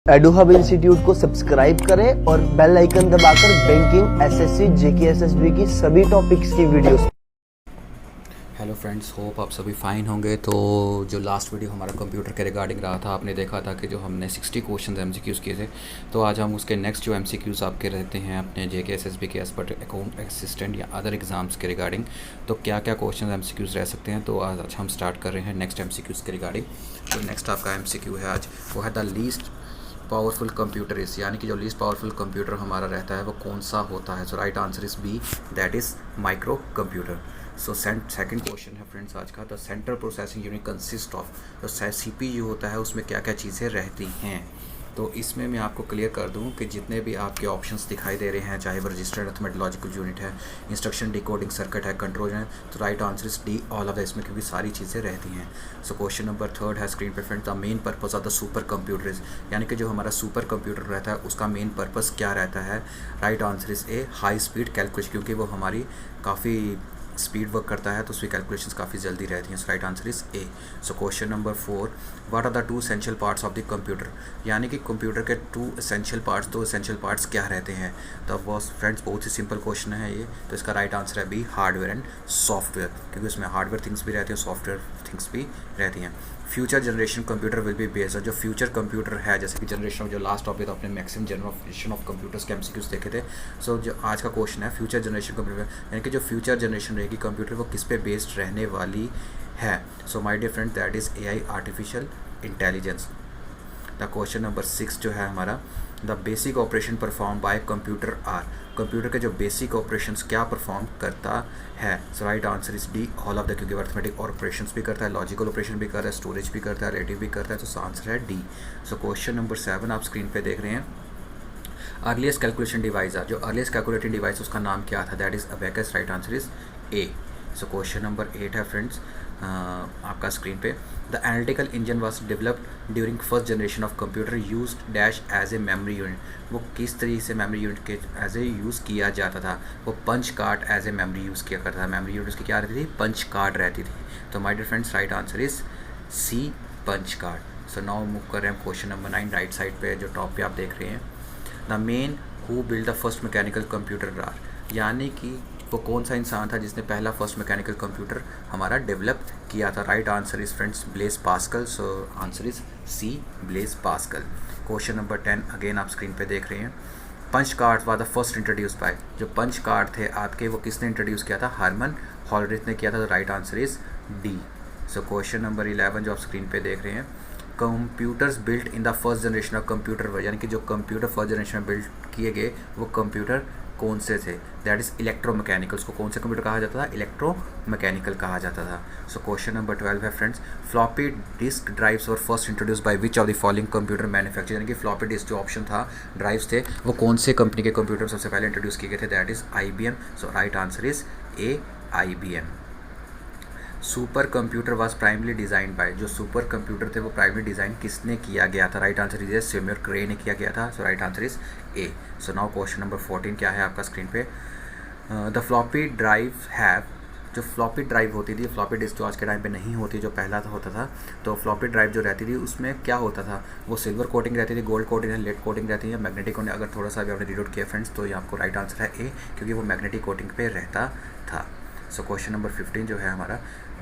एडुहब institute को subscribe करें और बेल आइकन दबाकर बैंकिंग, एसएससी, जेके, एसएसबी की सभी टॉपिक्स की वीडियोस। हेलो फ्रेंड्स, होप आप सभी फ़ाइन होंगे। तो जो लास्ट वीडियो हमारा कंप्यूटर के रिगार्डिंग रहा था, आपने देखा था कि जो हमने 60 क्वेश्चन एमसीक्यूज़ किए थे। तो आज हम उसके नेक्स्ट जो एमसीक्यूज़ आपके रहते हैं अपने जेके एसएसबी के एक्सपर्ट अकाउंट असिस्टेंट या अदर एग्ज़ाम्स के रिगार्डिंग, तो क्या क्या क्वेश्चन एमसीक्यूज़ रह सकते हैं। तो आज हम स्टार्ट कर रहे हैं नेक्स्ट एमसीक्यूज़ के रिगार्डिंग। तो नेक्स्ट आपका एमसीक्यू है आज, वो है द लीस्ट पावरफुल कंप्यूटर इस, यानी कि जो लीस्ट पावरफुल कंप्यूटर हमारा रहता है वो कौन सा होता है। So right answer is B, that is micro computer. So second question है फ्रेंड्स आज का, the central processing unit consist of, जो सीपीयू होता है उसमें क्या क्या चीज़ें रहती हैं। तो इसमें मैं आपको क्लियर कर दूं कि जितने भी आपके ऑप्शंस दिखाई दे रहे हैं, चाहे वो रजिस्टर्ड अर्थमेटिक लॉजिकल यूनिट है, इंस्ट्रक्शन डिकोडिंग सर्किट है, कंट्रोल है, तो right answer is D, all of the, इसमें क्योंकि सारी चीज़ें रहती हैं। सो क्वेश्चन नंबर 3 है स्क्रीन पे friend, the main purpose of the super computer is, यानी कि जो हमारा सुपर कंप्यूटर रहता है उसका मेन पर्पस क्या रहता है। Right answer is A, high speed calculation, क्योंकि वो हमारी काफ़ी स्पीड वर्क करता है तो उसकी कैलकुलेशंस काफ़ी जल्दी रहती हैं। So right answer is A. So question number 4, what are the two essential parts of the computer, यानी कि कंप्यूटर के टू एसेंशियल पार्ट्स, दो एसेंशियल पार्ट्स क्या रहते हैं। तो वो फ्रेंड्स बहुत ही सिंपल क्वेश्चन है ये, तो इसका राइट आंसर है बी, हार्डवेयर एंड सॉफ्टवेयर, क्योंकि उसमें हार्डवेयर थिंग्स भी रहती हैं, सॉफ्टवेयर थिंग्स भी रहती हैं। Future generation computer will be based, और जो फ्यूचर कंप्यूटर है, जैसे कि जनरेशन जो लास्ट टॉपिक था अपने मैक्सिमम जनरेशन ऑफ कंप्यूटर्स के एमसीक्यूज देखे थे। सो जो आज का क्वेश्चन है फ्यूचर जनरेशन कंप्यूटर, यानी कि जो फ्यूचर जनरेशन रहेगी कंप्यूटर वो किस पे बेस्ड रहने वाली है। So my dear friend, that is AI, artificial intelligence. The question number 6 जो है हमारा, the basic operation perform by computer are, computer के जो बेसिक ऑपरेशंस क्या परफॉर्म करता है। So right answer is D, all of the, क्योंकि अर्थमेटिक ऑपरेशंस भी करता है, लॉजिकल ऑपरेशन भी करता है, स्टोरेज भी करता है, रेटिव भी करता है, तो आंसर है डी। सो क्वेश्चन नंबर 7 आप स्क्रीन पे देख रहे हैं, अर्लीस्ट कैलकुलेशन डिवाइस, जो अर्लीस्ट कैलकुलेटिंग डिवाइस उसका नाम क्या था, that is abacus. Right answer is A. So question number 8 है फ्रेंड्स आपका स्क्रीन पे, the analytical engine was developed during first generation of computer used dash as a memory unit, वो किस तरीके से मेमोरी यूनिट के एज ए यूज़ किया जाता था। वो punch card as a memory use किया करता था, मेमोरी यूनिट उसकी क्या रहती थी, पंच कार्ड रहती थी। तो my dear friends, right answer is C, punch card. So now move कर रहे हैं क्वेश्चन नंबर 9, राइट साइड पे जो टॉप पे आप देख रहे हैं, the man who build the first mechanical computer are, यानी कि वो कौन सा इंसान था जिसने पहला फर्स्ट मैकेनिकल कंप्यूटर हमारा डेवलप किया था। Right answer is friends Blaise Pascal. So answer is C, Blaise Pascal. Question number 10 again आप स्क्रीन पे देख रहे हैं, punch card was the first introduce by, जो पंच कार्ड थे आपके वो किसने इंट्रोड्यूस किया था, हार्मन हॉलरिथ ने किया था। तो right answer is D. So question number 11 जो आप स्क्रीन पे देख रहे हैं, computers built in the first generation of computer, यानी कि जो कंप्यूटर फर्स्ट जनरेशन में बिल्ड किए गए वो कंप्यूटर कौन से थे, दैट इज़ इलेक्ट्रोमैकेनिकल। उसको कौन से कंप्यूटर कहा जाता था, इलेक्ट्रोमैकेनिकल कहा जाता था। सो क्वेश्चन नंबर 12 है फ्रेंड्स, फ्लॉपी डिस्क ड्राइव्स और first introduce by which of the following computer manufacture, यानी कि फ्लॉपी डिस्क जो ऑप्शन था, ड्राइव्स थे, वो कौन से कंपनी के कंप्यूटर सबसे पहले इंट्रोड्यूस किए गए थे, that is IBM। So right answer is A, IBM। Super computer was primarily design by, जो सुपर कंप्यूटर थे वो प्राइमली डिज़ाइन किसने किया गया था। Right answer is Seymour Cray ने किया गया था। So right answer is A. So now question number 14 क्या है आपका स्क्रीन पे, द फ्लॉपी ड्राइव हैव, जो फ्लॉपी ड्राइव होती थी, फ्लॉपी डिस्क जो आज के टाइम पे नहीं होती, जो पहला होता था, तो फ्लॉपी ड्राइव जो रहती थी उसमें क्या होता था, वो सिल्वर कोटिंग रहती थी, गोल्ड कोटिंग है, लेड कोटिंग रहती है, मैग्नेटिक कोटिंग। अगर थोड़ा सा भी आपने रीड आउट किया फ्रेंड्स तो ये आपको राइट आंसर है ए, क्योंकि वो मैग्नेटिक कोटिंग पे रहता था। सो क्वेश्चन नंबर 15 जो है हमारा,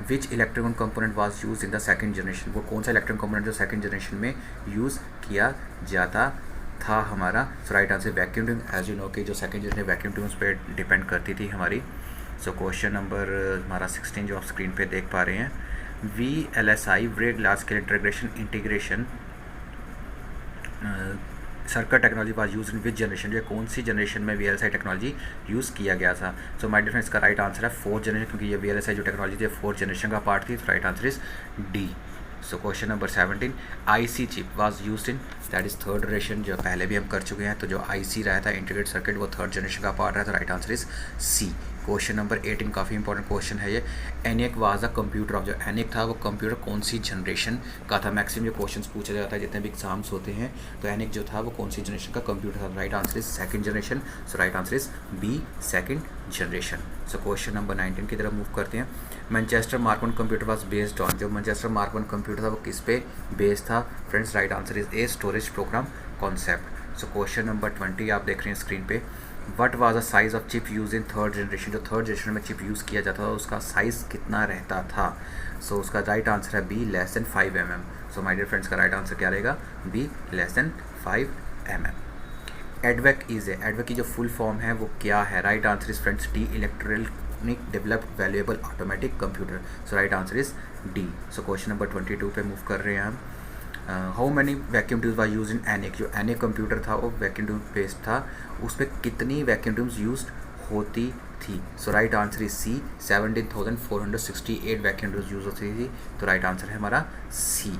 which electronic component was use in the second generation, वो कौन सा इलेक्ट्रॉनिक कंपोनेंट जो सेकंड जनरेशन में यूज़ किया जाता था हमारा। So right answer vacuum tube, as you know कि जो सेकंड जनरेशन वैक्यूम ट्यूब्स पे डिपेंड करती थी हमारी। सो क्वेश्चन नंबर हमारा 16 जो आप स्क्रीन पे देख पा रहे हैं, VLSI very large scale integration circuit technology was use in which generation, जो कौन सी जनरेशन में VLSI टेक्नोलॉजी यूज़ किया गया था। सो माय डिफरेंस का राइट आंसर है 4th जनरेशन, क्योंकि ये VLSI जो टेक्नोलॉजी थी 4th जनरेशन का पार्ट थी। तो right answer is D. So question number 17, IC chip was used in, that is 3rd generation, जो पहले भी हम कर चुके हैं। तो जो IC रहता है इंटीग्रेटेड सर्किट, वो 3rd जनरेशन का पार्ट है। तो right answer is C. Question number 18 काफ़ी इंपॉर्टेंट क्वेश्चन है ये, ENIAC was a computer of, जो ENIAC था वो कंप्यूटर कौन सी जनरेशन का था। मैक्सिमम जो क्वेश्चंस पूछा जाता है जितने भी एग्जाम्स होते हैं, तो ENIAC जो था वो कौन सी जनरेशन का कंप्यूटर था। Right answer is 2nd generation. So right answer is B, 2nd generation. So question number 19 की तरफ मूव करते हैं, Manchester Mark 1 computer was based on, जो मैनचेस्टर मार्क 1 कंप्यूटर था वो किस पे बेस्ड था friends. Right answer is A, storage program concept. So question number 20 आप देख रहे हैं स्क्रीन पे। What was the size of chip use in third generation, जो थर्ड जनरेशन में चिप यूज़ किया जाता था उसका साइज़ कितना रहता था। सो उसका राइट आंसर है B, less than 5 mm। So my dear friends का राइट आंसर क्या रहेगा, B, less than 5 mm। EDVAC is EDVAC की जो फुल फॉर्म है वो क्या है, right answer is friends D, electronic developed valuable automatic computer. So right answer is D. So question number 22 पे मूव कर रहे हैं हम। How many vacuum tubes are use in NA, जो एनए कंप्यूटर था वो वैक्यूम ट्यूब बेस्ड था, उसमें कितनी वैक्यूम ट्यूब्स यूज होती थी। So right answer is C, 17,468 vacuum tubes use होती थी। तो राइट आंसर है हमारा सी।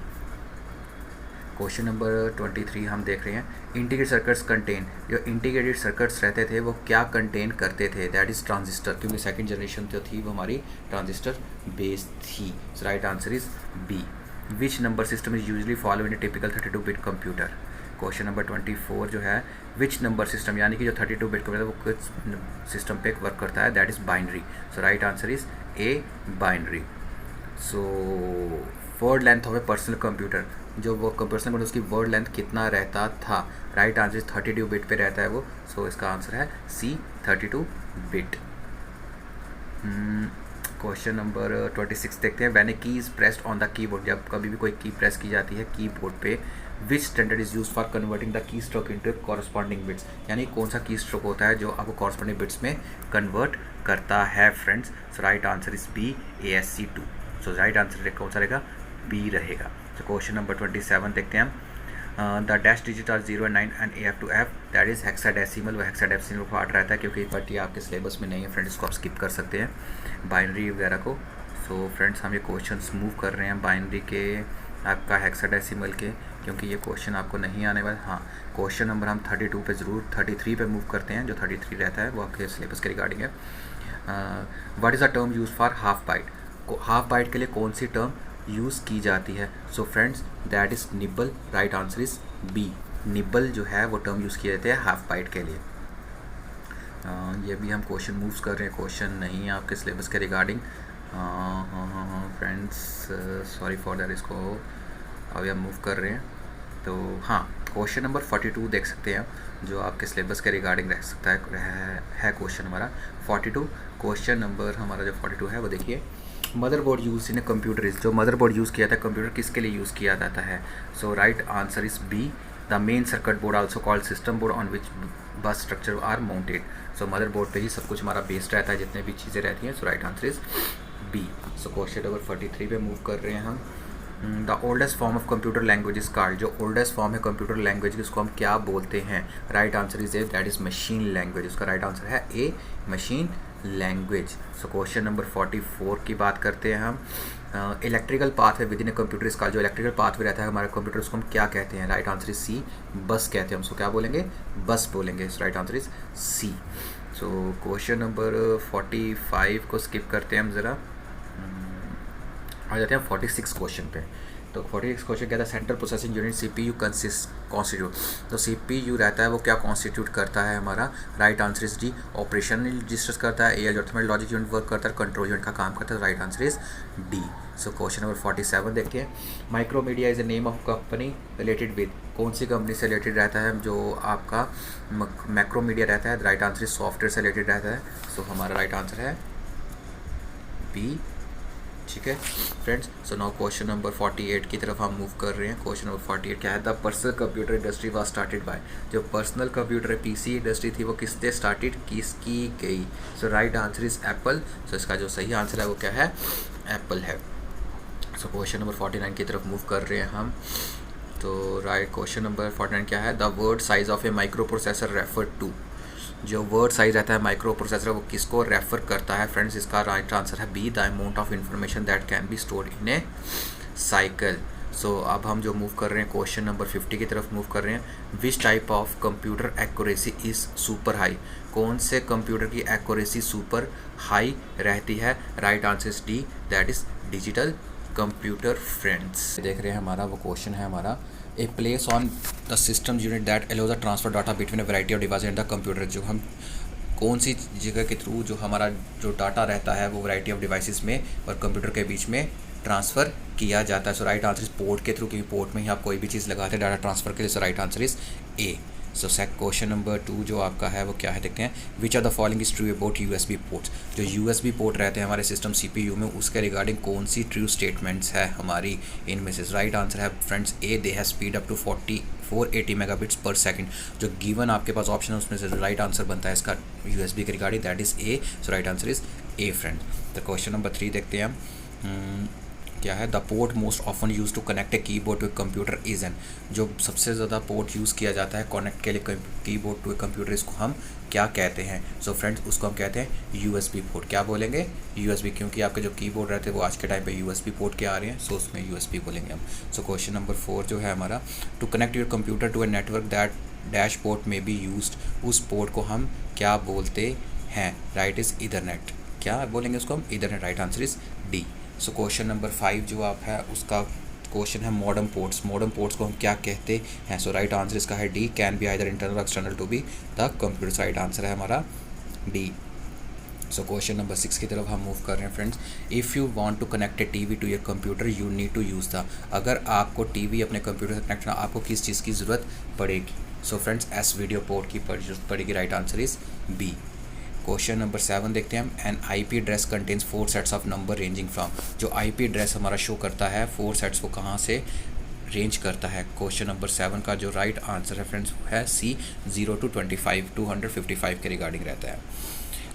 क्वेश्चन नंबर 23 हम देख रहे हैं। इंटीग्रेटेड सर्किट्स कंटेन, जो इंटीग्रेटेड सर्किट्स रहते थे वो क्या कंटेन करते थे, दैट इज़ ट्रांजिस्टर, क्योंकि सेकंड जनरेशन जो थी वो हमारी ट्रांजिस्टर बेस्ड थी। So right answer is B. Which number system is usually follow in a typical 32 bit computer. Question number 24 जो है, विच नंबर सिस्टम, यानी कि जो 32 बिट कंप्यूटर वो किस सिस्टम पे वर्क करता है, that is binary. So right answer is A, binary. So word length of A personal computer, जो वो पर्सनल कंप्यूटर उसकी वर्ड लेंथ कितना रहता था, राइट आंसर 32 बिट पे रहता है वो। सो इसका आंसर है सी, 32 बिट। क्वेश्चन नंबर 26 देखते हैं। व्हेन ए की is pressed on the keyboard, जब कभी भी कोई की प्रेस की जाती है कीबोर्ड पे, विच standard is use for converting the key stroke into corresponding bits, यानी कौन सा की स्ट्रोक होता है जो आपको कॉरस्पॉन्डिंग बिट्स में कन्वर्ट करता है friends. So right answer is B, ASC2। So right answer कौन सा रहेगा, बी रहेगा। तो क्वेश्चन नंबर 27 देखते हैं हम। The dash digit are 0 and 9 and AF to F, that is hexadecimal. वो हेक्साडेसिमल पार्ट रहता है क्योंकि बट ये आपके सिलेबस में नहीं है फ्रेंड्स, इसको आप स्किप कर सकते हैं बाइनरी वगैरह को। सो फ्रेंड्स हम ये क्वेश्चंस मूव कर रहे हैं बाइनरी के, आपका हेक्साडेसिमल के, क्योंकि ये क्वेश्चन आपको नहीं आने वाला। हाँ, क्वेश्चन नंबर हम 32 पे ज़रूर 33 पे मूव करते हैं, जो 33 रहता है वो आपके सिलेबस के रिगार्डिंग है। What is the term use for half byte, half byte के लिए कौन सी टर्म यूज़ की जाती है। So friends that is nibble. Right answer is B, nibble जो है वो टर्म यूज़ किए जाते हैं हाफ बाइट के लिए। ये भी हम क्वेश्चन मूव्स कर रहे हैं, क्वेश्चन नहीं है आपके सिलेबस के regarding. Friends sorry for that, इसको अभी हम मूव कर रहे हैं। तो हाँ, क्वेश्चन नंबर 42 देख सकते हैं जो आपके सिलेबस के रिगार्डिंग रह सकता है क्वेश्चन हमारा 42। क्वेश्चन नंबर हमारा जो 42 है वो देखिए। Motherboard use in a computer is, जो मदरबोर्ड यूज़ किया था कंप्यूटर किसके लिए यूज़ किया जाता है। So right answer is B, the main circuit board also called system board on which bus structure are mounted. So motherboard पे ही सब कुछ हमारा बेस्ड रहता है, जितने भी चीज़ें रहती हैं। So right answer is B. So question number 43 पे मूव कर रहे हैं हम। The oldest form of computer language is called, जो ओल्डेस्ट फॉर्म है कंप्यूटर लैंग्वेज की उसको हम क्या बोलते हैं। Right answer is A, that is machine language. उसका राइट आंसर है A, machine language. So question number 44 की बात करते हैं हम। Electrical pathway within a computer is called, जो इलेक्ट्रिकल पाथवे रहता है हमारे कंप्यूटर उसको हम क्या कहते हैं। राइट आंसर इज सी, बस कहते हैं हम उसको, क्या बोलेंगे, बस बोलेंगे। Right answer is C. So question number 45 को स्किप करते हैं हम ज़रा, आ जाते हैं 46 क्वेश्चन पे। तो 46 क्वेश्चन क्या था, central processing unit CPU constitute, तो CPU रहता है वो क्या कॉन्स्टिट्यूट करता है हमारा। Right answer is D, operational registers करता है। ए जो अर्थमेटिक लॉजिक यूनिट वर्क करता है, कंट्रोल यूनिट का काम करता है। Right answer is D. So question number 47 देखिए। Micromedia is the name of company related with, कौन सी कंपनी से रिलेटेड रहता है जो आपका मैक्रोमीडिया रहता है। राइट आंसर इज सॉफ्टवेयर से रिलेटेड रहता है। सो हमारा राइट आंसर है बी, ठीक है फ्रेंड्स। सो नाउ क्वेश्चन नंबर 48 की तरफ हम मूव कर रहे हैं। क्वेश्चन नंबर 48 क्या है, the personal computer industry was started by, जो पर्सनल कंप्यूटर PC इंडस्ट्री थी वो किससे स्टार्टेड किसकी गई। सो राइट आंसर इज एप्पल। सो इसका जो सही आंसर है वो क्या है, एप्पल है। सो क्वेश्चन नंबर 49 की तरफ मूव कर रहे हैं हम। तो राइट क्वेश्चन नंबर 49 क्या है, the word size of a microprocessor refer to, जो वर्ड साइज रहता है माइक्रो प्रोसेसर वो किसको रेफर करता है फ्रेंड्स। इसका राइट आंसर है B, the amount of information that can be stored in a cycle. So अब हम जो मूव कर रहे हैं क्वेश्चन नंबर 50 की तरफ मूव कर रहे हैं। विच type of computer accuracy is super high, कौन से कंप्यूटर की एक्यूरेसी सुपर हाई रहती है। Right answer is D, that is digital computer friends. देख रहे हैं हमारा वो क्वेश्चन है हमारा, a place on the system unit that allow the transfer data between a variety of device in the computer, जो हम कौन सी जगह के थ्रू जो हमारा जो डाटा रहता है वो वैरायटी ऑफ डिवाइसेस में और कंप्यूटर के बीच में ट्रांसफ़र किया जाता है? So right answer is port के थ्रू, क्योंकि पोर्ट में ही आप कोई भी चीज़ लगाते हैं डाटा ट्रांसफ़र के लिए। So right answer is A. So question number 2 जो आपका है वो क्या है देखते हैं। Which are the following is true about USB ports. जो यूएसबी पोर्ट रहते हैं हमारे सिस्टम सीपीयू में, उसके रिगार्डिंग कौन सी ट्रू स्टेटमेंट्स है हमारी इनमें से? राइट आंसर है friends A, they have speed up to 480 megabits per second. जो गिवन आपके पास ऑप्शन है उसमें से राइट आंसर बनता है इसका यूएसबी के regarding, that is A. So right answer is A friend. तो क्वेश्चन नंबर 3 देखते हैं हम क्या है। The port most often used to connect a keyboard to a computer is an. जो सबसे ज़्यादा पोर्ट यूज़ किया जाता है कनेक्ट के लिए कीबोर्ड टू ए कंप्यूटर, इसको हम क्या कहते हैं? सो फ्रेंड्स उसको हम कहते हैं यूएसबी पोर्ट। क्या बोलेंगे? यूएसबी, क्योंकि आपके जो कीबोर्ड रहते हैं वो आज के टाइम पे यूएसबी पोर्ट के आ रहे हैं, सो उसमें यूएसबी बोलेंगे हम। सो क्वेश्चन नंबर 4 जो है हमारा, to connect your computer to a network that dash port में बी यूज्ड, उस पोर्ट को हम क्या बोलते हैं? Right is Ethernet. क्या बोलेंगे उसको हम? Ethernet. Right answer is D. So question number 5 जो आप है उसका क्वेश्चन है मॉडर्न पोर्ट्स। मॉडर्न पोर्ट्स को हम क्या कहते हैं? सो राइट आंसर इसका है D, can be either internal और external to be the computer. Right answer है हमारा डी। सो क्वेश्चन नंबर 6 की तरफ हम मूव कर रहे हैं friends. If you want to connect a TV to your computer you need to use the. अगर आपको टीवी अपने कंप्यूटर से कनेक्ट करना, आपको किस चीज़ की ज़रूरत पड़ेगी? So friends S video port की जरूरत पड़ेगी। Right answer is B. Question number 7 देखते हैं हम। An IP address contains 4 sets of number ranging from. जो आईपी एड्रेस हमारा शो करता है 4 सेट्स को कहाँ से रेंज करता है? क्वेश्चन नंबर 7 का जो राइट आंसर है फ्रेंड्स है सी, 0 to 25 255 के रिगार्डिंग रहता है।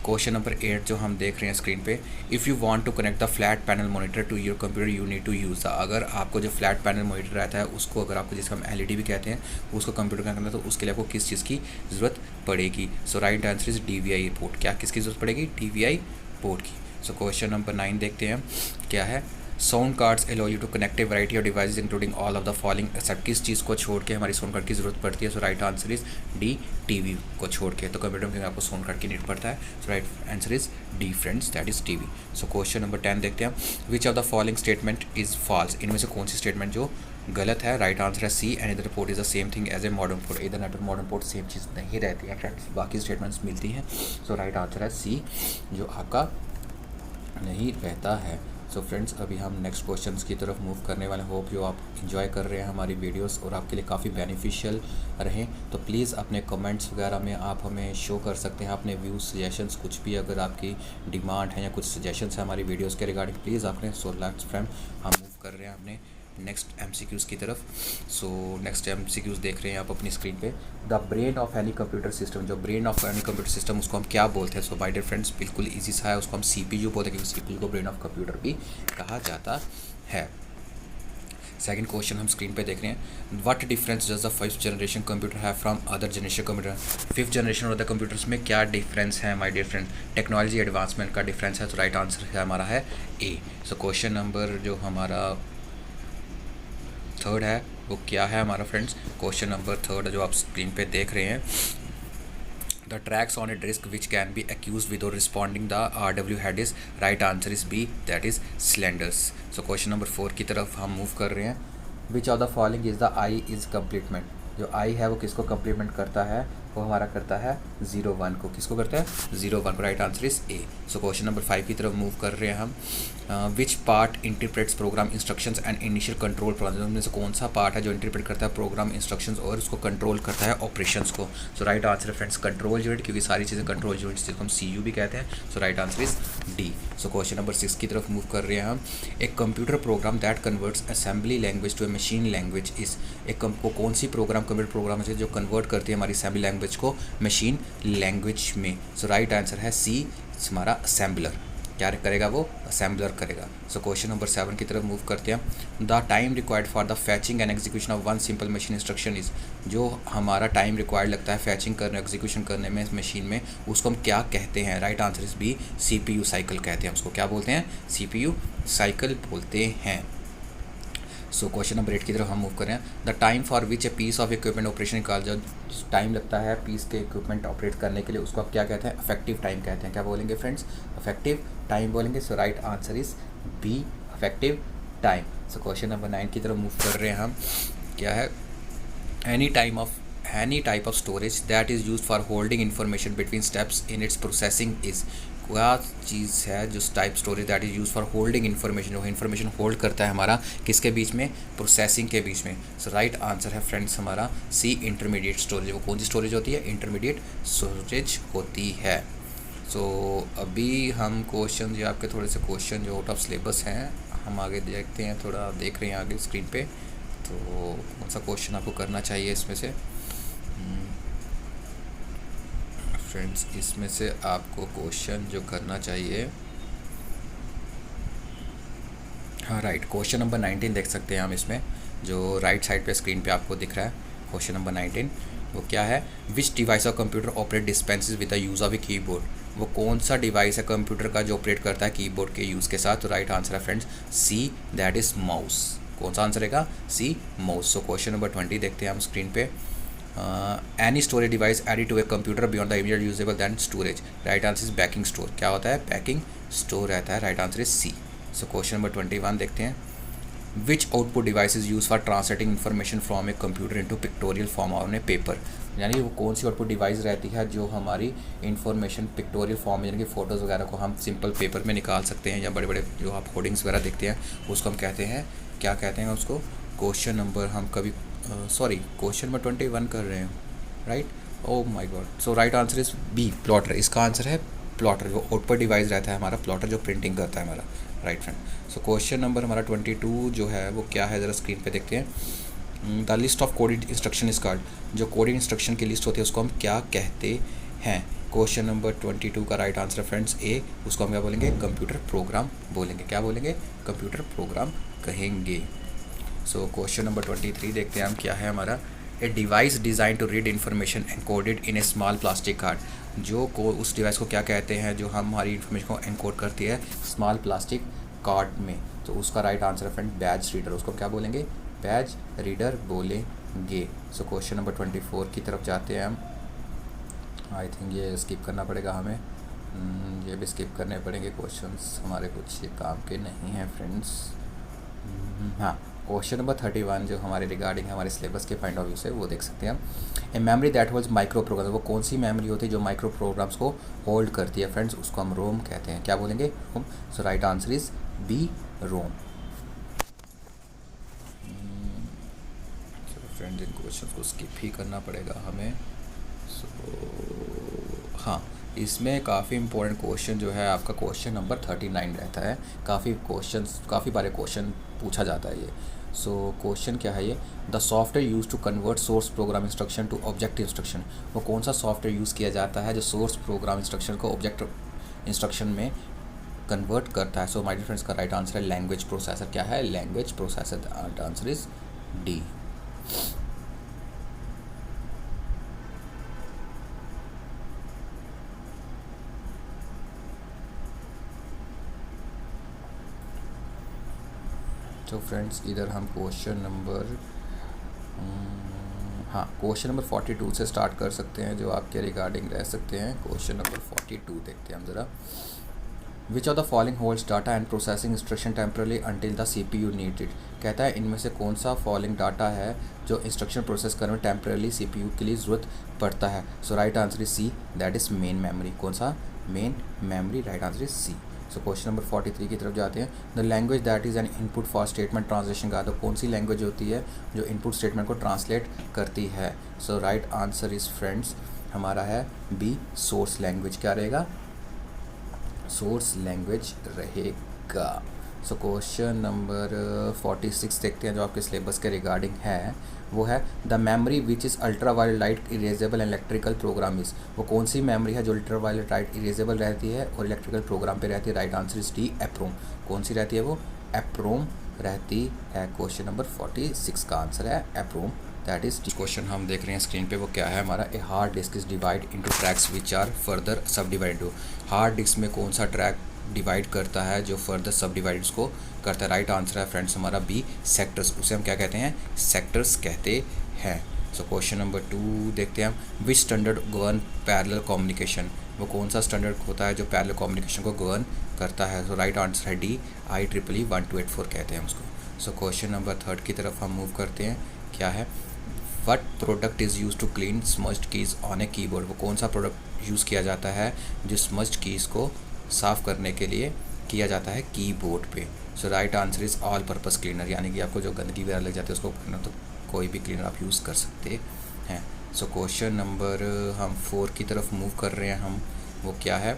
क्वेश्चन नंबर 8 जो हम देख रहे हैं स्क्रीन पे, if you want to connect the flat panel monitor to your computer you need to use the. अगर आपको जो फ्लैट पैनल मॉनिटर रहता है उसको, अगर आपको जिसका हम एलईडी भी कहते हैं, उसको कंप्यूटर में करना है तो उसके लिए आपको किस चीज़ की ज़रूरत पड़ेगी? So right answer is DVI port. क्या किसकी ज़रूरत पड़ेगी? डीवीआई पोर्ट की। सो क्वेश्चन नंबर 9 देखते हैं क्या है। Sound cards allow you to connect a variety of devices including all of the following except. किस चीज़ को छोड़ के हमारी साउंड कार्ड की ज़रूरत पड़ती है? So right answer is D, TV को छोड़ के। तो कंप्यूटर में आपको साउंड कार्ड की नीड पड़ता है। So right answer is D friends, that is TV. So question number 10 देखते हैं। Which of the following statement is false. इनमें से कौन सी स्टेटमेंट जो गलत है? राइट आंसर है सी, एंड इधर port is the same thing as a modern port. इधर नेटवर्क मॉडर्न पोर्ट सेम चीज़ नहीं रहती है फ्रेंड्स, बाकी स्टेटमेंट्स मिलती हैं। सो राइट आंसर है सी, जो आपका नहीं रहता है। सो फ्रेंड्स अभी हम नेक्स्ट क्वेश्चंस की तरफ मूव करने वाले। होप जो आप इंजॉय कर रहे हैं हमारी वीडियोस और आपके लिए काफ़ी बेनिफिशियल रहें। तो प्लीज़ अपने कमेंट्स वगैरह में आप हमें शो कर सकते हैं अपने व्यूज़, सजेशंस, कुछ भी अगर आपकी डिमांड है या कुछ सजेशंस है हमारी वीडियोस के रिगार्डिंग प्लीज़ आपने। सो लेट्स फ्रेंड हम मूव कर रहे हैं अपने नेक्स्ट एमसीक्यूज़ की तरफ। सो नेक्स्ट एमसीक्यूज़ देख रहे हैं आप अपनी स्क्रीन पे। The brain of any computer system. जो brain of any computer system उसको हम क्या बोलते हैं? सो माय डियर फ्रेंड्स बिल्कुल इजी सा है, उसको हम सीपीयू बोलते हैं, क्योंकि सीपीयू को ब्रेन ऑफ कंप्यूटर भी कहा जाता है। सेकंड क्वेश्चन हम स्क्रीन पे देख रहे हैं। What difference does the 5th generation computer है from other generation computer. 5th generation और अदर कंप्यूटर्स में क्या डिफरेंस है my dear friend? Technology advancement का डिफरेंस है। तो राइट आंसर है हमारा है ए। सो क्वेश्चन नंबर जो हमारा 3rd है वो क्या है हमारा फ्रेंड्स? क्वेश्चन नंबर 3rd जो आप स्क्रीन पे देख रहे हैं। The tracks on a disk which can be accessed without responding the RW head is. Right answer is B, that is cylinders. So question number 4 की तरफ हम मूव कर रहे हैं। Which of the following is the I is complement. जो I है वो किसको कम्प्लीमेंट करता है? वो हमारा करता है 01 को। किसको करता है? 01 को। Right answer is A. So question number 5 की तरफ मूव कर रहे हैं हम। Which part interprets program instructions and initial control program. में से कौन सा पार्ट है जो इंटरप्रेट करता है प्रोग्राम इंस्ट्रक्शंस और उसको कंट्रोल करता है ऑपरेशंस को? सो राइट आंसर है फ्रेंड्स कंट्रोल यूनिट, क्योंकि सारी चीज़ें कंट्रोल यूनिट जिसको हम CU भी कहते हैं। So right answer is D. So question number 6 की तरफ मूव कर रहे हैं हम। एक computer program that converts assembly language to a machine language is. एक को कौन सी प्रोग्राम कंप्यूटर प्रोग्राम है जो कन्वर्ट करती है हमारी असेंबली लैंग्वेज को मशीन लैंग्वेज में? सो राइट आंसर है सी, हमारा असेंबलर। क्या करेगा वो? असेंबलर करेगा। सो क्वेश्चन नंबर 7 की तरफ मूव करते हैं। The time required for the फैचिंग and execution of one simple machine instruction is. जो हमारा टाइम रिक्वायर्ड लगता है फैचिंग करने एग्जीक्यूशन करने में मशीन में, उसको हम क्या कहते हैं? Right answer is B, CPU cycle कहते हैं उसको। क्या बोलते हैं? CPU साइकिल बोलते हैं। सो क्वेश्चन नंबर 8 की तरफ हम मूव करें। The time for which a piece of equipment operation call. जो टाइम लगता है पीस के इक्विपमेंट ऑपरेट करने के लिए उसको आप क्या कहते हैं? इफेक्टिव टाइम कहते हैं। क्या बोलेंगे फ्रेंड्स? इफेक्टिव टाइम बोलेंगे। So right answer is B, effective time. So question number 9 की तरफ मूव कर रहे हैं हम। क्या है? Any type of storage that is use for holding information between steps in its processing is. क्या चीज़ है जो type storage that is use for holding information, जो इन्फॉर्मेशन होल्ड करता है हमारा किसके बीच में, प्रोसेसिंग के बीच में। सो राइट आंसर है फ्रेंड्स हमारा सी, इंटरमीडिएट स्टोरेज। वो कौन सी स्टोरेज होती है, इंटरमीडिएट स्टोरेज होती है। सो अभी हम क्वेश्चन जो आपके थोड़े से क्वेश्चन जो आउट ऑफ सिलेबस हैं हम आगे देखते हैं, थोड़ा देख रहे हैं आगे स्क्रीन पे। तो कौन सा क्वेश्चन आपको करना चाहिए इसमें से फ्रेंड्स, इसमें से आपको क्वेश्चन जो करना चाहिए, हाँ राइट, क्वेश्चन नंबर 19 देख सकते हैं हम इसमें, जो राइट साइड पे स्क्रीन पे आपको दिख रहा है क्वेश्चन नंबर 19। वो क्या है, which device of computer operate dispenses with the use of a keyboard. वो कौन सा डिवाइस है कंप्यूटर का जो ऑपरेट करता है कीबोर्ड के यूज़ के साथ। तो राइट आंसर है friends C, that is mouse. कौन सा आंसर रहेगा, C, mouse. So question number 20 देखते हैं हम स्क्रीन पे। Any storage device added to a computer beyond the immediate usable than storage. Right answer is backing store. क्या होता है, बैकिंग स्टोर रहता है। Right answer is C. So question number 21 देखते हैं। Which output device is use for translating information from a computer into pictorial form on A paper. यानी वो कौन सी आउटपुट डिवाइस रहती है जो हमारी इन्फॉर्मेशन पिक्टोरियल फॉर्म में, यानी कि फ़ोटोज़ वगैरह को हम सिंपल पेपर में निकाल सकते हैं, या बड़े बड़े जो आप होर्डिंग्स वगैरह देखते हैं उसको हम कहते हैं, क्या कहते हैं उसको। क्वेश्चन नंबर हम कभी क्वेश्चन नंबर 21 कर रहे हैं, right, oh my god. So right answer is B, plotter. इसका आंसर है प्लॉटर, जो आउटपुट डिवाइस रहता है हमारा प्लॉटर, जो प्रिंटिंग करता है हमारा। Right friend. So question number हमारा 22 जो है वो क्या है, ज़रा स्क्रीन पे देखते हैं। The list of coded instruction is called. जो कोडिंग इंस्ट्रक्शन की लिस्ट होती है उसको हम क्या कहते हैं। क्वेश्चन नंबर 22 का राइट आंसर फ्रेंड्स ए, उसको हम क्या बोलेंगे, कंप्यूटर प्रोग्राम बोलेंगे। क्या बोलेंगे, कंप्यूटर प्रोग्राम कहेंगे। सो क्वेश्चन नंबर 23 देखते हैं हम, क्या है हमारा। A device design to read information encoded in a small plastic card. जो को उस डिवाइस को क्या कहते हैं जो हमारी इन्फॉर्मेशन को एनकोड करती है स्मॉल प्लास्टिक कार्ड में। तो उसका राइट आंसर है फ्रेंड बैज रीडर। उसको क्या बोलेंगे, बैज रीडर बोलेंगे। सो क्वेश्चन नंबर 24 की तरफ जाते हैं हम। आई थिंक ये स्किप करना पड़ेगा हमें, ये भी स्किप करने पड़ेंगे क्वेश्चंस, हमारे कुछ ये काम के नहीं हैं फ्रेंड्स। हाँ, क्वेश्चन नंबर 31 जो हमारे रिगार्डिंग हमारे सिलेबस के पॉइंट ऑफ व्यू से वो देख सकते हैं हम। A memory that holds micro program. वो कौन सी मेमोरी होती है जो माइक्रो प्रोग्राम्स को होल्ड करती है फ्रेंड्स, उसको हम रोम कहते हैं। क्या बोलेंगे, ROM. So right answer is B, ROM. Friends इन क्वेश्चन को स्किप ही करना पड़ेगा हमें। सो हाँ, इसमें काफ़ी इंपॉर्टेंट क्वेश्चन जो है आपका क्वेश्चन नंबर 39 रहता है। काफ़ी बारे क्वेश्चन पूछा जाता है ये। सो क्वेश्चन क्या है ये, the software use to convert source program instruction to object instruction. वो कौन सा सॉफ्टवेयर यूज़ किया जाता है जो सोर्स प्रोग्राम इंस्ट्रक्शन को ऑब्जेक्ट इंस्ट्रक्शन में कन्वर्ट करता है। सो माय डियर फ्रेंड्स का राइट आंसर है लैंग्वेज प्रोसेसर। क्या है, language processor. The right answer is D. तो फ्रेंड्स इधर हम क्वेश्चन नंबर क्वेश्चन नंबर 42 से स्टार्ट कर सकते हैं जो आपके रिगार्डिंग रह सकते हैं। क्वेश्चन नंबर 42 देखते हैं हम ज़रा। विच of the following holds data and processing instruction temporarily until the CPU need it. कहता है इनमें से कौन सा फॉलोइंग डाटा है जो इंस्ट्रक्शन प्रोसेस करने में टेम्परली CPU के लिए ज़रूरत पड़ता है। So right answer is C, that is main memory. कौन सा, main memory. Right answer is C. So question number 43 की तरफ जाते हैं। The language that is an input for statement translation का। तो कौन सी लैंग्वेज होती है जो इनपुट स्टेटमेंट को ट्रांसलेट करती है। So right answer is friends हमारा है बी, सोर्स लैंग्वेज। क्या रहेगा, सोर्स लैंग्वेज रहेगा। सो क्वेश्चन नंबर 46 देखते हैं जो आपके सिलेबस के रिगार्डिंग है। वो है the memory which is ultraviolet light erasable electrical program is. वो कौन सी मेमोरी है जो अल्ट्रा वायलेट लाइट इरेजेबल रहती है और इलेक्ट्रिकल प्रोग्राम पे रहती है। Right answer is D, EPROM. कौन सी रहती है वो, एप्रोम रहती है। क्वेश्चन नंबर 46 का आंसर है एप्रोम, दैट इज। क्वेश्चन हम देख रहे हैं स्क्रीन पे, वो क्या है हमारा। A hard disk is divide into tracks which are further subdivide to. Hard disk में कौन सा ट्रैक डिवाइड करता है जो फर्दर सब डिवाइड्स को करता है। राइट आंसर है फ्रेंड्स हमारा बी, सेक्टर्स। उसे हम क्या कहते हैं, सेक्टर्स कहते हैं। सो क्वेश्चन नंबर 2 देखते हैं हम। विच स्टैंडर्ड गवर्न पैरेलल कम्युनिकेशन। वो कौन सा स्टैंडर्ड होता है जो पैरेलल कम्युनिकेशन को गवर्न करता है। सो राइट आंसर है डी, IEEE 1284 कहते हैं उसको। सो क्वेश्चन नंबर 3 की तरफ हम मूव करते हैं। क्या है, what product is use to clean smudged keys on a keyboard. वो कौन सा प्रोडक्ट यूज़ किया जाता है जो स्मज्ड कीज़ को साफ़ करने के लिए किया जाता है कीबोर्ड पे। So right answer is all purpose cleaner, यानी कि आपको जो गंदगी वगैरह लग जाती है उसको करना, तो कोई भी क्लीनर आप यूज़ कर सकते हैं। सो क्वेश्चन नंबर हम 4 की तरफ मूव कर रहे हैं हम, वो क्या है?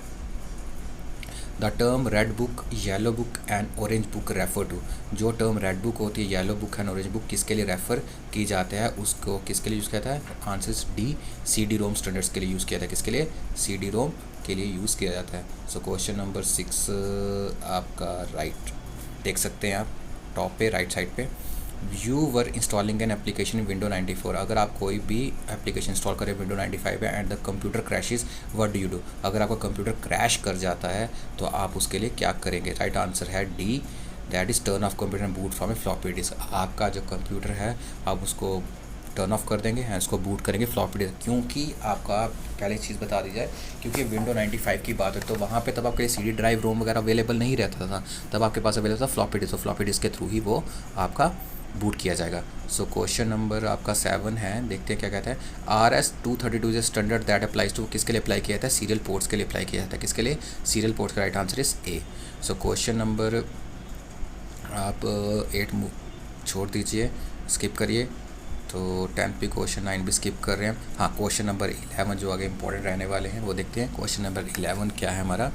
The term red book, yellow book and orange book refer to. जो टर्म रेड बुक होती है, yellow book and orange book किसके लिए रेफ़र की जाता है, उसको किसके लिए यूज़ किया जाता है? आंसर डी, CD रोम स्टैंडर्ड्स के लिए यूज़ किया जाता है। किसके लिए? CD रोम के लिए यूज़ किया जाता है। सो क्वेश्चन नंबर 6 आपका राइट देख सकते हैं आप टॉप पे राइट साइड पे। You were installing an application window 94। अगर आप कोई भी एप्लीकेशन इंस्टॉल करें विंडो 95 है and the computer crashes, what do you do? अगर आपका कंप्यूटर क्रैश कर जाता है तो आप उसके लिए क्या करेंगे? राइट आंसर है D, that is turn off computer boot from A floppy disk. आपका जो कंप्यूटर है आप उसको टर्न ऑफ कर देंगे हैं, उसको बूट करेंगे फ्लॉपी डिस्क। क्योंकि आपका पहले चीज़ बता दी जाए, क्योंकि विंडो 95 की बात है तो वहाँ पे तब आपके लिए CD ड्राइव रोम वगैरह अवेलेबल नहीं रहता था, तब आपके पास अवेलेबल था फ्लॉपी डिस्क। तो फ्लॉपी डिस्क के थ्रू ही वो आपका बूट किया जाएगा। सो क्वेश्चन नंबर आपका 7 है, देखते हैं क्या कहता है। RS-232 is standard that applies to, किसके लिए अप्लाई किया जाता है? सीरियल पोर्ट्स के लिए अप्लाई किया जाता है। किसके लिए? सीरियल पोर्ट्स का right answer is A. So question number आप 8 छोड़ दीजिए, स्किप करिए। तो 10 पे क्वेश्चन 9 भी स्किप कर रहे हैं। हाँ, क्वेश्चन नंबर 11 जो आगे इंपॉर्टेंट रहने वाले हैं वो देखते हैं। क्वेश्चन नंबर 11 क्या है हमारा?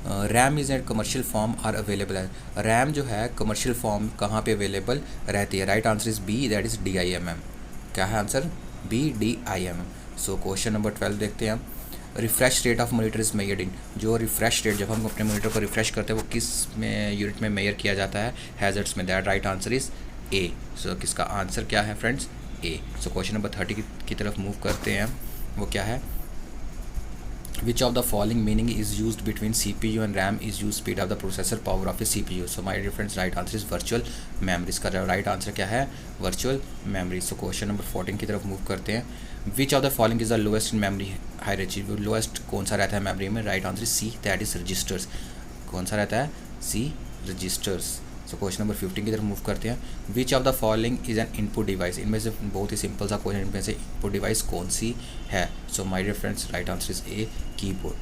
RAM is and commercial form are available है। रैम जो है कमर्शियल फॉर्म कहाँ पे अवेलेबल रहती है? Right answer is B, that is DIMM। क्या है आंसर? B, DIMM। So question number 12 देखते हैं हम। Refresh rate of monitor is measured in. जो रिफ्रेश रेट, जब हम अपने मॉनिटर को रिफ्रेश करते हैं वो किस में यूनिट में मेजर किया जाता है? हैज़र्ड्स में। That right answer is A. So किसका आंसर क्या है friends? A. So question number 30 की तरफ मूव करते हैं, वो क्या है? Which of the following meaning is used between CPU and RAM is used speed of the processor power of a CPU? So my dear friends, right answer is virtual memory। इसका right answer क्या है? virtual memory। सो question number 14 की तरफ move करते हैं। Which of the following is the lowest in memory hierarchy? Lowest कौन सा रहता है मेमोरी में? Right answer C, that is registers. कौन सा रहता है? C, registers. So question number 15 की तरफ मूव करते हैं। Which of the following is an input device? इनमें से बहुत ही सिंपल सा क्वेश्चन, इनमें से इनपुट डिवाइस कौन सी है? So my dear friends, right answer is A, keyboard.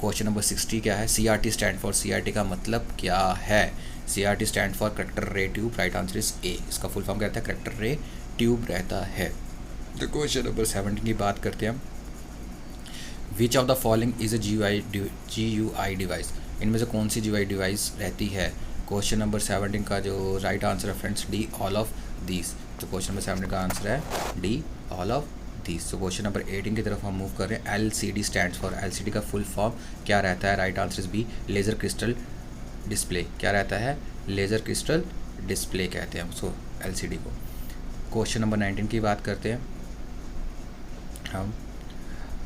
Question number 60 क्या है? CRT स्टैंड फॉर, CRT का मतलब क्या है? CRT stand for character ray tube. Right answer is ए। इसका फुल फॉर्म क्या रहता है? करेक्टर रे ट्यूब रहता है। तो क्वेश्चन नंबर 17 की बात करते हैं हम। Which of the following is A GUI device? इनमें से कौन सी GUI डिवाइस रहती है? क्वेश्चन नंबर 17 का जो राइट आंसर है friends, D, all of these. तो क्वेश्चन नंबर 17 का आंसर है डी, ऑल ऑफ दीज। तो क्वेश्चन नंबर 18 की तरफ हम मूव कर रहे हैं। LCD स्टैंड्स फॉर, LCD का फुल फॉर्म क्या रहता है? Right answer is B, laser crystal display. क्या रहता है? लेज़र क्रिस्टल डिस्प्ले कहते हैं उसको, LCD को। क्वेश्चन नंबर 19 की बात करते हैं हम।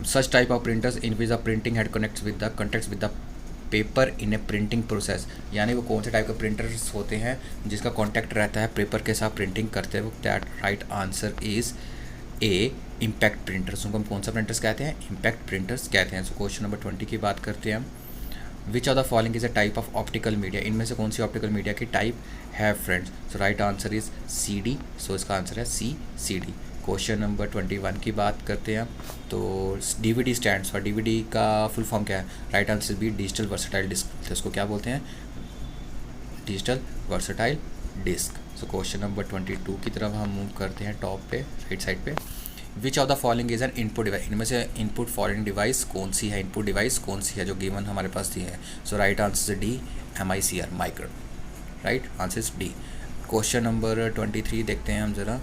Such type of printers in which the printing head connects with the paper in A printing process. यानी वो कौन से टाइप के प्रिंटर्स होते हैं जिसका कॉन्टैक्ट रहता है पेपर के साथ प्रिंटिंग करते हैं? That right answer is A, impact printers. उनको हम कौन सा प्रिंटर्स कहते हैं? इम्पैक्ट प्रिंटर्स कहते हैं। सो क्वेश्चन नंबर 20 की बात करते हैं हम। Which of the following is a type of optical media? इनमें से कौन सी ऑप्टिकल मीडिया की टाइप है friends? So right answer is CD। सो इसका आंसर है सी, CD। क्वेश्चन नंबर 21 की बात करते हैं तो DVD स्टैंड्स फॉर, DVD का फुल फॉर्म क्या है? राइट आंसर भी डिजिटल वर्सेटाइल डिस्क। तो इसको क्या बोलते हैं? Digital versatile disc. So question number 22 की तरफ हम मूव करते हैं टॉप पे राइट साइड पे। विच of the following is an input device? इनमें से इनपुट फॉलोइंग डिवाइस कौन सी है? इनपुट डिवाइस कौन सी है जो गिवन हमारे पास दी है? So right answer D, MICR, micro. Right answer is D. Question number 23 देखते हैं हम ज़रा।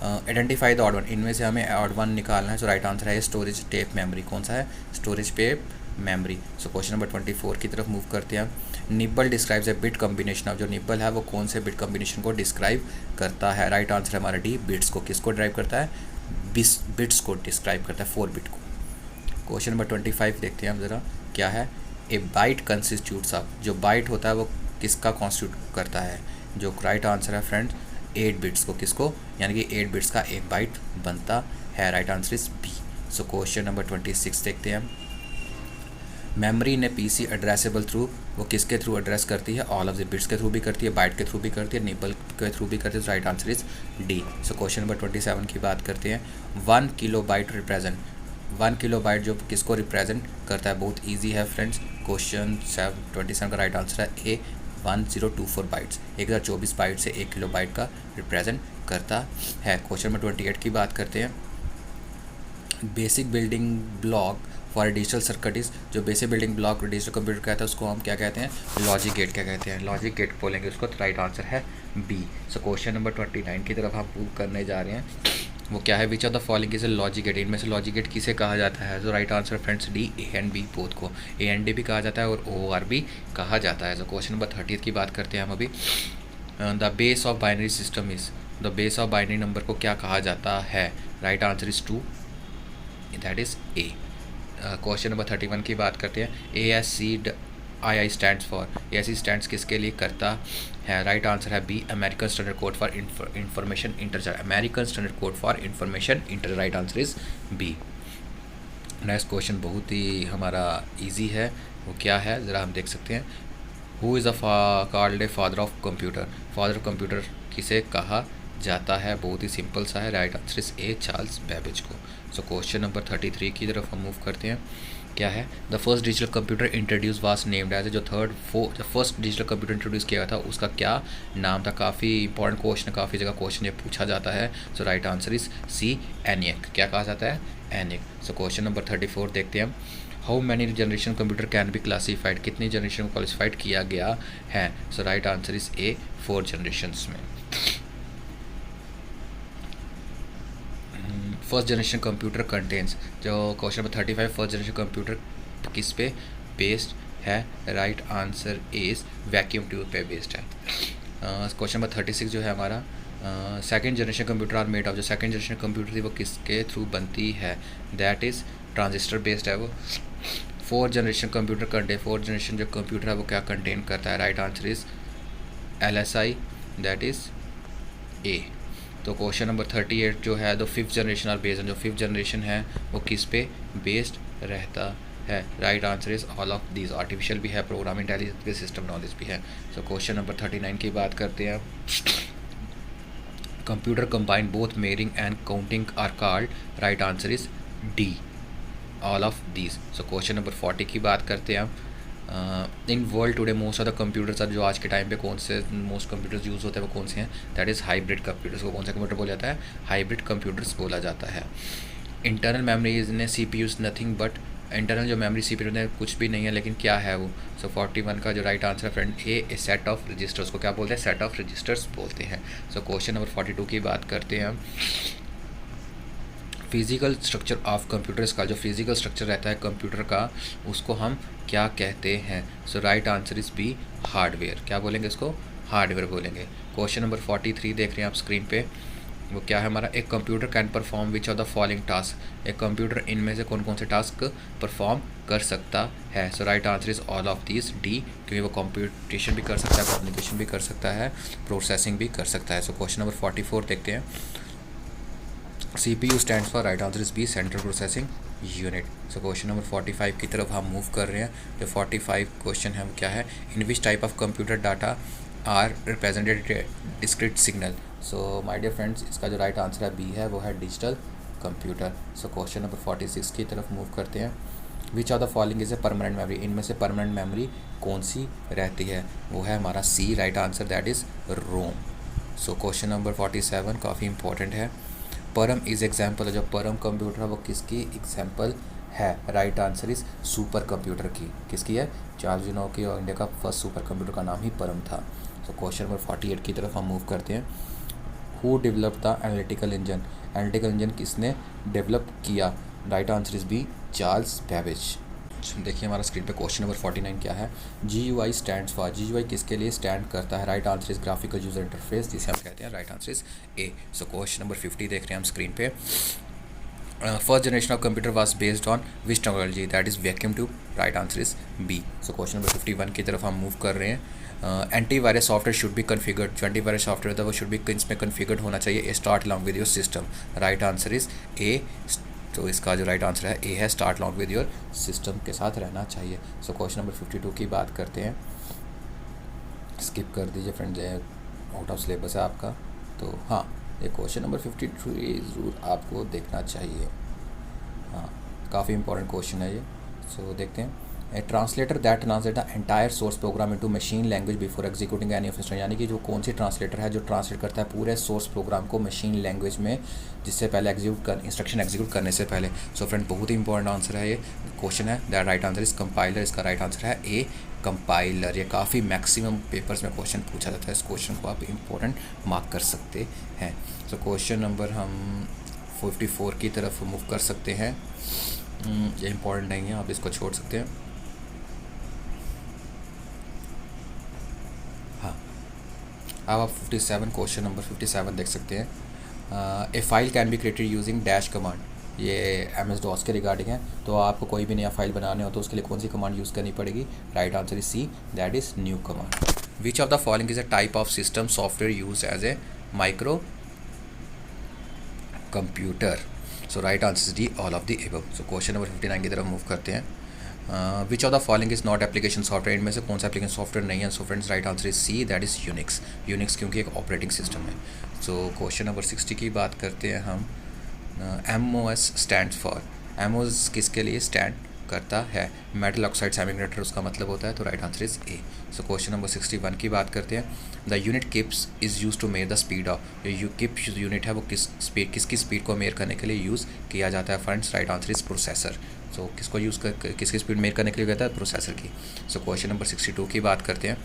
Identify the odd one. इनमें से हमें ऑड वन निकालना है। सो राइट आंसर है स्टोरेज टेप मेमोरी। कौन सा है? Storage tape memory. So question number 24 की तरफ मूव करते हैं। Nibble describes a bit combination of, जो निब्बल है वो कौन से बिट कॉम्बिनेशन को डिस्क्राइब करता है? राइट आंसर है हमारा डी, बिट्स को। किसको ड्राइव करता है? बिट्स को डिस्क्राइब करता है, 4 बिट को। क्वेश्चन नंबर 25 देखते हैं हम ज़रा, क्या है? ए बाइट कंस्टिट्यूट्स ऑफ, जो बाइट होता है वो किसका कॉन्स्टिट्यूट करता है? जो राइट आंसर है फ्रेंड्स 8 बिट्स को। किसको? यानी कि 8 बिट्स का एक बाइट बनता है। Right answer is B. So question number 26 देखते हैं हम। मेमोरी ने PC एड्रेसेबल थ्रू, वो किसके थ्रू एड्रेस करती है? ऑल ऑफ द बिट्स के थ्रू भी करती है, बाइट के थ्रू भी करती है, निबल के थ्रू भी करती है। Right answer is D. So question number 27 की बात करते हैं। 1 किलोबाइट रिप्रेजेंट, 1 किलोबाइट जो किसको रिप्रेजेंट करता है? बहुत ईजी है फ्रेंड्स, क्वेश्चन 27 का राइट आंसर है ए 1024 बाइट्स। 1024 बाइट से 1 किलो बाइट का रिप्रेजेंट करता है। क्वेश्चन नंबर 28 की बात करते हैं। Basic building block for digital circuit, जो basic building block digital computer कहता है उसको हम क्या कहते हैं, लॉजिक गेट क्या कहते हैं, लॉजिक गेट बोलेंगे उसको। तो राइट आंसर है बी। सो क्वेश्चन नंबर 29 की तरफ हम मूव करने जा रहे हैं। वो क्या है, which of the following is a logic gate, इनमें से लॉजिक गेट किसे कहा जाता है। तो right answer friends D, A and B both को, ए एंड डी भी कहा जाता है और ओ आर भी कहा जाता है। तो क्वेश्चन नंबर 30 की बात करते हैं हम अभी। The base of binary system is, the base of binary number को क्या कहा जाता है। Right answer is 2, that is A. Question number 31 की बात करते हैं। ASCII stands for, ASCII stands किसके लिए करता है। राइट आंसर है B, American standard code for information interchange, American standard code for information inter. Right answer is B. Next question बहुत ही हमारा इजी है, वो क्या है ज़रा हम देख सकते हैं। Who is called a father of computer, father of computer किसे कहा जाता है। बहुत ही सिंपल सा है, right answer is A, Charles Babbage को। सो क्वेश्चन नंबर 33 की तरफ हम मूव करते हैं। क्या है, the first digital computer introduce was named as, जो फर्स्ट डिजिटल कंप्यूटर इंट्रोड्यूस किया था उसका क्या नाम था। काफ़ी इंपॉर्टेंट क्वेश्चन, काफ़ी जगह क्वेश्चन ये पूछा जाता है। So right answer is C, ENIAC. क्या कहा जाता है, एनियक। सो क्वेश्चन नंबर 34 देखते हैं हम। How many generation computer can be classified, कितनी जनरेशन को क्लासीफाइड किया गया है। So right answer is A, 4 generations में। फर्स्ट जनरेशन कंप्यूटर कंटेंट्स, जो question number 35, first generation computer किस पे बेस्ड है। Right answer is vacuum tube पे बेस्ड है। क्वेश्चन नंबर 36 जो है हमारा, second generation computer are made of, जो सेकंड जनरेशन कंप्यूटर थी वो किसके थ्रू बनती है। दैट इज़ ट्रांजिस्टर बेस्ड है वो। Fourth generation computer contain, fourth generation जो कंप्यूटर है वो क्या कंटेन करता है। Right answer is LSI, that is ए। तो क्वेश्चन नंबर 38 जो है, द फिफ्थ जनरेशन और बेस्ड, जो फिफ्थ जनरेशन है वो किस पे बेस्ड रहता है। Right answer is all of these, artificial भी है, प्रोग्राम इंटेलिजेंस भी, सिस्टम नॉलेज भी है। सो क्वेश्चन नंबर 39 की बात करते हैं। Computer combine both measuring and counting are called. Right answer is D, all of these. So question number 40 की बात करते हैं हम। In world today most of the computers are, जो आज के टाइम पे कौन से मोस्ट कंप्यूटर्स यूज़ होते हैं वो कौन से हैं। दैट इज़ हाइब्रिड कंप्यूटर्स को कौन सा कंप्यूटर बोला जाता है, हाइब्रिड कंप्यूटर्स बोला जाता है। इंटरनल मेमोरी इज ने CPU is nothing but, internal जो मेमोरी CPU ने कुछ भी नहीं है, लेकिन क्या है वो। सो 41 का जो राइट आंसर है friend A set of registers को क्या बोलते हैं, सेट ऑफ रजिस्टर्स बोलते हैं। सो क्वेश्चन नंबर 42 की बात करते हैं हम। फिज़िकल स्ट्रक्चर ऑफ कंप्यूटर्स का, जो फिज़िकल स्ट्रक्चर रहता है कंप्यूटर का उसको हम क्या कहते हैं। So right answer is B, hardware. क्या बोलेंगे इसको, हार्डवेयर बोलेंगे। क्वेश्चन नंबर 43 देख रहे हैं आप स्क्रीन पे, वो क्या है हमारा। एक computer can perform which of the following task, एक कंप्यूटर इनमें से कौन कौन से टास्क परफॉर्म कर सकता है। So right answer is all of these, D, क्योंकि वो कंप्यूटेशन भी कर सकता है, कम्युनिकेशन भी कर सकता है, प्रोसेसिंग भी कर सकता है। सो क्वेश्चन नंबर 44 देखते हैं। CPU stands for, right answer is B, central processing unit. So question number 45 की तरफ हम मूव कर रहे हैं। जो 45 क्वेश्चन है वो क्या है, in which type of computer data are represented discrete signal. So my dear friends, इसका जो राइट आंसर है बी है, वो है digital computer. So question number 46 की तरफ मूव करते हैं। Which of the following is a permanent memory, इनमें से परमानेंट मेमोरी कौन सी रहती है, वो है हमारा C, right answer that is ROM. So question number 47 काफ़ी इंपॉर्टेंट है। परम इज़ एग्जाम्पल है, जो परम कंप्यूटर है वो किसकी एग्जाम्पल है। Right answer is super computer की, किसकी है, चार्ल्स यूनो की, और इंडिया का फर्स्ट सुपर कंप्यूटर का नाम ही परम था। सो क्वेश्चन नंबर 48 की तरफ हम मूव करते हैं। Who develop the analytical engine, analytical engine किसने डेवलप किया। Right answer is B, Charles Babbage. देखिए हमारा स्क्रीन पे क्वेश्चन नंबर 49 क्या है। GUI स्टैंड्स फॉर, GUI किसके लिए स्टैंड करता है। Right answer is graphical user interface, जिसे हम कहते हैं। Right answer is A. So question number 50 देख रहे हैं हम स्क्रीन पे। First generation of computer was based on which technology, that is vacuum tube. Right answer is B. So question number 51 की तरफ हम मूव कर रहे हैं। Antivirus software should be configured, जो एंटीवायरस सॉफ्टवेयर था वो शुड बी इसमें कन्फिगर्ड होना चाहिए, start along with your system. Right answer is ए। तो इसका जो राइट आंसर है ए है, start along with your system के साथ रहना चाहिए। सो क्वेश्चन नंबर 52 की बात करते हैं। स्किप कर दीजिए फ्रेंड्स, आउट ऑफ सिलेबस है आपका। तो हाँ, ये क्वेश्चन नंबर 53 ज़रूर आपको देखना चाहिए। हाँ, काफ़ी इंपॉर्टेंट क्वेश्चन है ये। सो देखते हैं। A translator that translate the entire source program into machine language before executing any of instruction, यानी कि जो कौन सी ट्रांसलेटर है जो ट्रांसलेट करता है पूरे सोर्स प्रोग्राम को मशीन लैंग्वेज में जिससे पहले इंस्ट्रक्शन एग्जीक्यूट करने से पहले। सो फ्रेंड बहुत ही इंपॉर्टेंट आंसर है ये क्वेश्चन है। That right answer is compiler, इसका राइट आंसर है ए कंपाइलर। ये काफ़ी मैक्सिमम पेपर्स में क्वेश्चन पूछा जाता है, इस क्वेश्चन को आप इंपॉर्टेंट मार्क कर सकते हैं। सो क्वेश्चन नंबर हम 54 की तरफ मूव कर सकते हैं। ये इंपॉर्टेंट नहीं है, आप इसको छोड़ सकते हैं। हाँ, अब आप 57 क्वेश्चन नंबर 57 देख सकते हैं। A file can be created using dash command, ये MS-DOS के रिगार्डिंग है। तो आपको कोई भी नया फाइल बनाने हो तो उसके लिए कौन सी कमांड यूज़ करनी पड़ेगी? Right answer is C, that is new command. Which of the following is a type of system software use as a micro computer? So right answer is D, all of the above. So question number 59 की तरफ move करते हैं। Which of the following is not application software, इनमें से कौन सा application software नहीं है? So friends right answer is C, that is Unix. Unix क्योंकि एक ऑपरेटिंग सिस्टम है। सो क्वेश्चन नंबर 60 की बात करते हैं हम। MOS स्टैंड फॉर, MOS किसके लिए स्टैंड करता है? मेटल ऑक्साइड सेमीकंडक्टर उसका मतलब होता है, तो right answer is A. So question number 61 की बात करते हैं। The unit KIPS is use to measure the speed of, जो किप्स यूनिट है वो किसकी स्पीड को मेयर करने के लिए यूज़ किया जाता है? Friends right answer is processor. So किसको यूज़ कर किसकी स्पीड मेयर करने के लिए कहता है? प्रोसेसर की। सो क्वेश्चन नंबर 62 की बात करते हैं।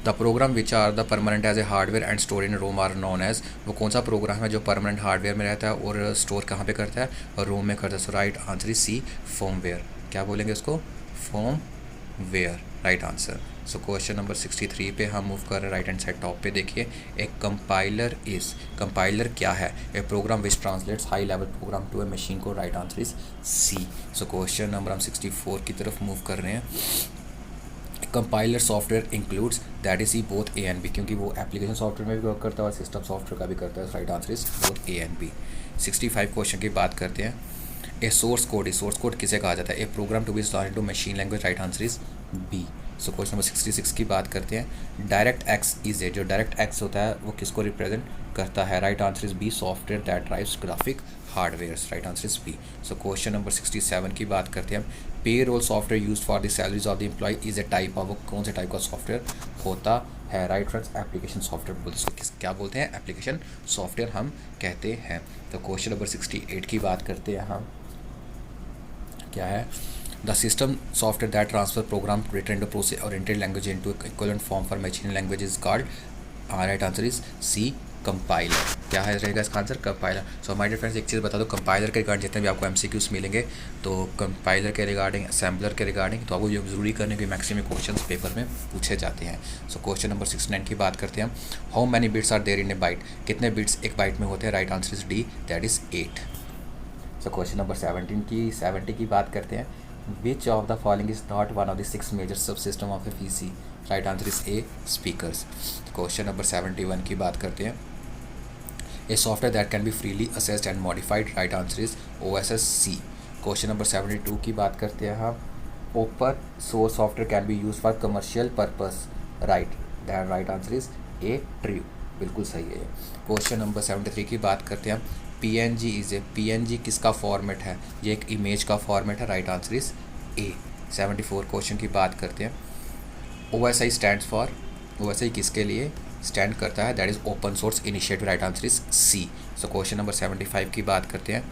The program which are the permanent as a hardware and store in ROM are known as, वो कौन सा प्रोग्राम है जो परमानेंट हार्डवेयर में रहता है और स्टोर कहाँ पे करता है? और रोम में करता है। So right answer is C, firmware. क्या बोलेंगे उसको? Firmware, right answer. So question number 63 पे हम मूव कर रहे हैं। राइट हैंड साइड टॉप पे देखिए, एक कंपाइलर इज, कंपाइलर क्या है? A program which translates high level program to a machine को, right answer is C. So question number हम 64 की तरफ मूव कर रहे हैं। Compiler software includes, that is E both A and B, क्योंकि वो एप्लीकेशन सॉफ्टवेयर में भी वर्क करता है और सिस्टम सॉफ्टवेयर का भी करता है। Right answer is both A and B. 65 question की बात करते हैं। A source code, source code किसे कहा जाता है? A program to be installed into machine language, right answer is B. So question number 66 की बात करते हैं। डायरेक्ट एक्स इज ए, जो डायरेक्ट एक्स होता है वो किसको रिप्रेजेंट करता है? Right answer is B, software that drives graphic hardware, right answer is B. So question number 67 की बात करते हैं हम। Payroll software use for the salaries of the employ is a type of, वो कौन से टाइप का software होता है? राइट फ्रेंड्स, एप्लीकेशन सॉफ्टवेयर बोलते हैं। क्या बोलते हैं? एप्लीकेशन सॉफ्टवेयर हम कहते हैं। तो क्वेश्चन नंबर 68 की बात करते हैं हम। क्या है? The system software that transfer program written into process oriented language into equivalent form for machine language is called, right answer is C, compiler. क्या है रहेगा इसका आंसर? Compiler. So my dear friends, एक चीज़ बता दो, कंपाइलर के रिगार्डिंग जितने भी आपको MCQs मिलेंगे तो कंपाइलर के रिगार्डिंग, असेंबलर के रिगार्डिंग, तो आपको ये जरूरी करने के मैक्सिमम क्वेश्चंस पेपर में पूछे जाते हैं। सो क्वेश्चन नंबर 69 की बात करते हैं हम। How many bits are there in a byte, कितने बिट्स एक बाइट में होते हैं? Right answer is D, that is 8। So question number 70 की बात करते हैं। Which of the following is not one of the 6 major subsystem of a PC? Right answer is A, speakers. Question number 71 की बात करते हैं। A software that can be freely accessed and modified, right answer is OSS-C। Question number 72 की बात करते हैं हम। Open source software can be use for commercial purpose, right, that right answer is A, true, बिल्कुल सही है। Question number 73 की बात करते हैं हम। PNG इज ए, PNG किसका फॉर्मेट है? ये एक इमेज का फॉर्मेट है, right answer is A. 74 question की बात करते हैं। OSI स्टैंड्स फॉर, OSI किसके लिए स्टैंड करता है? That is open source initiative, right answer is C. So question number 75 की बात करते हैं।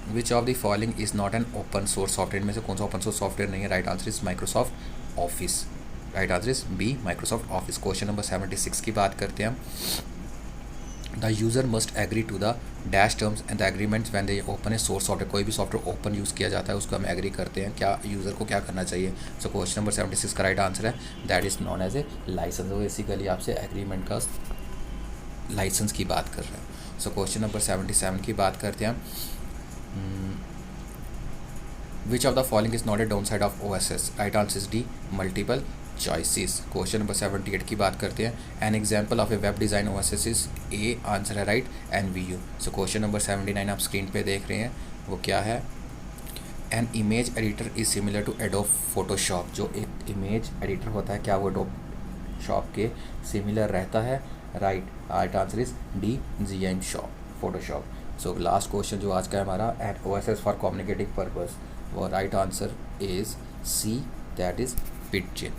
Which of the following is not an open source software, में से कौन सा ओपन सोर्स सॉफ्टवेयर नहीं है? Right answer is Microsoft Office, right answer is B, Microsoft Office. Question number 76 की बात करते हैं हम। The user must agree to the dash terms and the agreements when they open a source software, कोई भी software open use किया जाता है उसको हम एग्री करते हैं, क्या यूज़र को क्या करना चाहिए? सो क्वेश्चन नंबर 76 का राइट आंसर है that is known as a license. वो बेसिकली आपसे एग्रीमेंट का लाइसेंस की बात कर रहे हैं। सो क्वेश्चन नंबर 77 की बात करते हैं हम। Which of the following is not a downside of OSS, right answer is D, multiple choices. Question number 78 की बात करते हैं। An example of a web design OSS is A, answer है right, NVU। So question number 79 आप screen पे देख रहे हैं, वो क्या है? An image editor is similar to Adobe Photoshop, जो एक इमेज एडिटर होता है क्या वो एडोब शॉप के सिमिलर रहता है? Right, right answer is D, GM shop, Photoshop. So last question जो आज का है हमारा, an OSS for communicating purpose, वो right answer is C, that is pigeon.